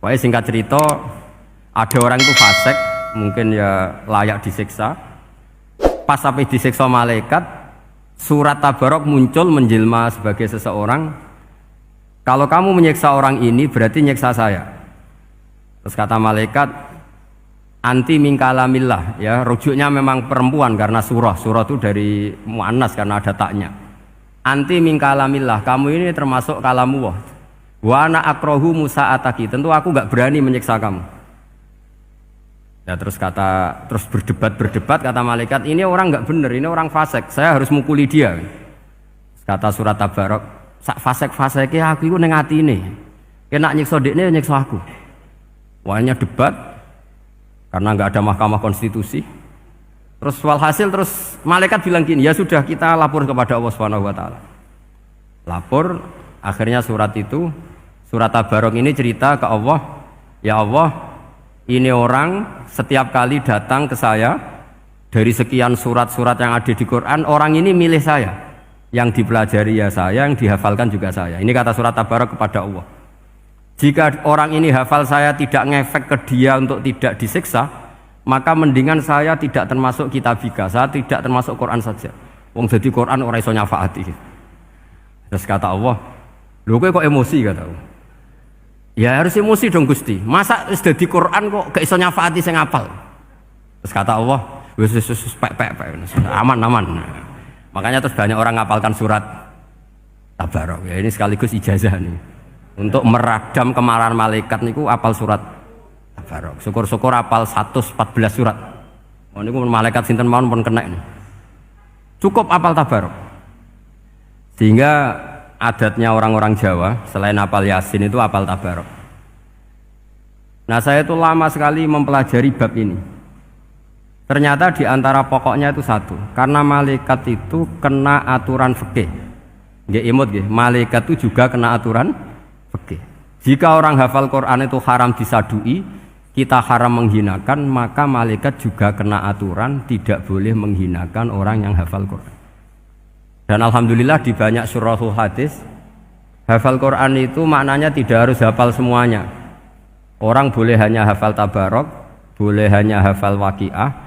Pokoknya singkat cerita, ada orang itu fasik, mungkin ya layak disiksa. Pas sampai disiksa malaikat, surat Tabarok muncul menjelma sebagai seseorang. Kalau kamu menyiksa orang ini berarti nyiksa saya. Terus kata malaikat, anti mingkalamillah, ya rujuknya memang perempuan karena surah itu dari muannas karena ada taknya. Anti mingkalamillah, kamu ini termasuk kalamullah. Wa ana akrohu musa'ataki, tentu aku nggak berani menyiksa kamu. Ya terus berdebat kata malaikat, ini orang nggak benar, ini orang fasik, saya harus mukuli dia. Kata surat Tabarok, sak fasik-fasiknya aku itu neng hati ini, kena nyiksa dekne nyiksa aku. Wahnya debat karena nggak ada mahkamah konstitusi. Terus walhasil terus malaikat bilang gini, ya sudah kita lapor kepada Allah Subhanahu wa taala. Lapor, akhirnya surat Tabarok ini cerita ke Allah, ya Allah, ini orang setiap kali datang ke saya dari sekian surat-surat yang ada di Quran, orang ini milih saya, yang dipelajari ya saya, yang dihafalkan juga saya. Ini kata surat Tabarok kepada Allah. Jika orang ini hafal saya tidak ngefek ke dia untuk tidak disiksa, maka mendingan saya tidak termasuk kitabika, saya tidak termasuk Quran saja. Wong jadi Quran orang iso nyafaati. Terus kata Allah, lho kowe kok emosi kata Allah. Ya harus emosi dong Gusti. Masa wis dadi Quran kok gak iso nyafaati sing apal. Terus kata Allah, wis pek aman. Makanya terus banyak orang ngapalkan surat Tabarok. Ya ini sekaligus ijazah nih. Untuk meradam kemarahan malaikat niku apal surat Tabarok. Syukur-syukur apal 114 surat. Oh niku malaikat sinten mawon pun kena ini. Cukup apal Tabarok. Sehingga adatnya orang-orang Jawa selain apal Yasin itu apal Tabarok. Nah saya itu lama sekali mempelajari bab ini. Ternyata di antara pokoknya itu satu, karena malaikat itu kena aturan fikih. Nggih imut nggih, malaikat itu juga kena aturan fikih. Jika orang hafal Quran itu haram disadui, kita haram menghinakan, maka malaikat juga kena aturan tidak boleh menghinakan orang yang hafal Quran. Dan alhamdulillah di banyak surahul hadis, hafal Quran itu maknanya tidak harus hafal semuanya. Orang boleh hanya hafal Tabarok, boleh hanya hafal Waqiah.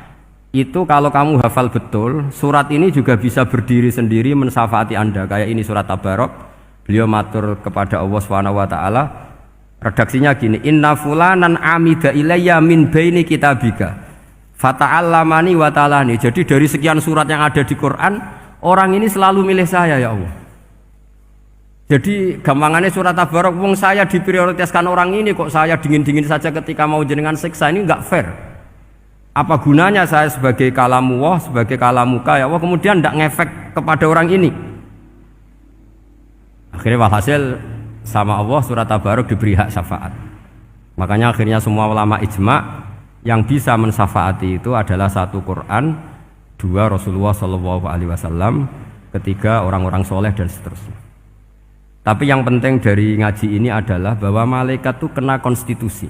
Itu kalau kamu hafal betul, surat ini juga bisa berdiri sendiri mensyafaati Anda. Kayak ini surat Tabarok, beliau matur kepada Allah Subhanahu wa taala. Redaksinya gini, inna fulanan amida ilayya min baini kitabika fata'allamani wa ta'alani. Jadi dari sekian surat yang ada di Quran, orang ini selalu milih saya ya Allah. Jadi gampangannya surat Tabarok, wong saya diprioritaskan orang ini kok saya dingin-dingin saja ketika mau jenengan siksa, ini enggak fair. Apa gunanya saya sebagai kalamullah, sebagai kalamuka ya Allah, kemudian enggak ngefek kepada orang ini. Akhirnya walhasil sama Allah surat Tabarok diberi hak syafaat. Makanya akhirnya semua ulama ijma yang bisa mensyafaati itu adalah satu Quran, dua Rasulullah SAW, ketiga orang-orang soleh dan seterusnya. Tapi yang penting dari ngaji ini adalah bahwa malaikat itu kena konstitusi.